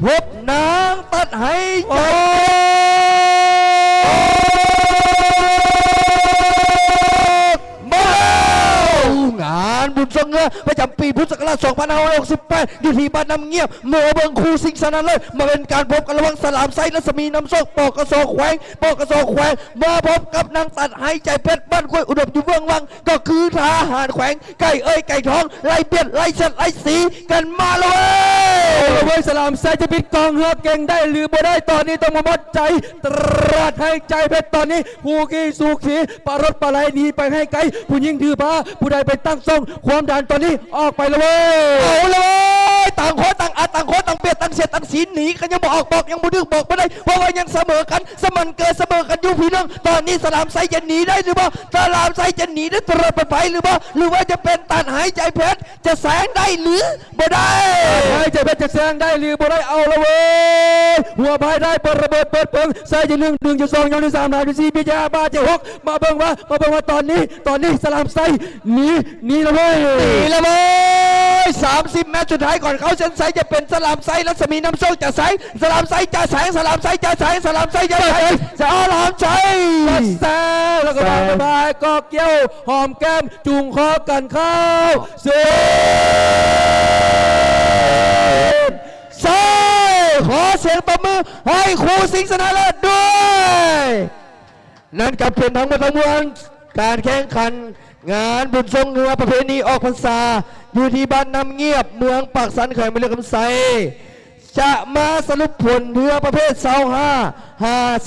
พบนางตัดให้ใจงานบุญทรงเงือประจำปีพุทธศักราช2568อยู่ที่บ้านน้ำเงียบเมื่อเบิงคูสิงสนันเลยมาเป็นการพบกันระหว่างสลามไซรัศมีน้ำโชคปอกกระโซแขวงมาพบกับนางตัดหายใจเพชรบ้านคุยอุดมอยู่เบื้องวังก็คือทหารแขวงไก่เอ้ยไก่ทองไล่เบียดไล่เช็ดไล่สีกันมาเลยสลามไซจะปิดกองเฮือเก่งได้หรือบ่ได้ตอนนี้ต้องมามัดใจตรัสให้ใจเพชรตอนนี้ผู้ขี่สู่ขี่ปารถปลาไหลหนีไปให้ไกลผู้ยิงถือผ้าผู้ใดไปตั้งทรงความดันตอนนี้ออกไปเลยเอาเลยต่างคนต่างอัดต่างคนต่างเปียดต่างเสียดต่างสีหนีกันยังบอกยังบุดึกบอกไม่ได้เพราะว่ายังเสมอกันสมันเกิดเสมอกันอยู่พี่น้องตอนนี้สลามไซจะหนีได้หรือเปล่าสลามไซจะหนีได้ตลอดไปหรือเปล่าหรือว่าจะเป็นตัดหายใจเพชรจะแสงได้หรือบ่ได้หายใจเพชรจะแสงได้หรือบ่ได้เอาละเว้ยหัวพายได้เปิดระเบิดเปิดเปิงไซจะ1.2อย่างที่3อย่างที่4พิจารณาจะ6มาเบิ่งว่าตอนนี้สลามไซหนีละเว้ย30 เมตรสุดท้ายก่อนเขาเส้นไซจะเป็นสลามไซรัศมีน้ำโชคจะแสงสลามไซจะแสงสลามไซจะแสงสลามไซจะแสงสลามไซแสงแล้วก็บายก็เกี่ยวหอมแก้มจุงคอกันเข้าเสียใช่ขอเสียงปรบมือให้ครูสิงห์ชนะเลิศด้วยนั่นก็เป็นทั้งหมดทั้งมวลการแข่งขันงานบุญทรงเงือประเพณีออกพรรษาอยู่ที่บ้านน้ำเงียบเมืองปากสันแขวงเมืองคำไซจะมาสรุปผลเรือประเภท25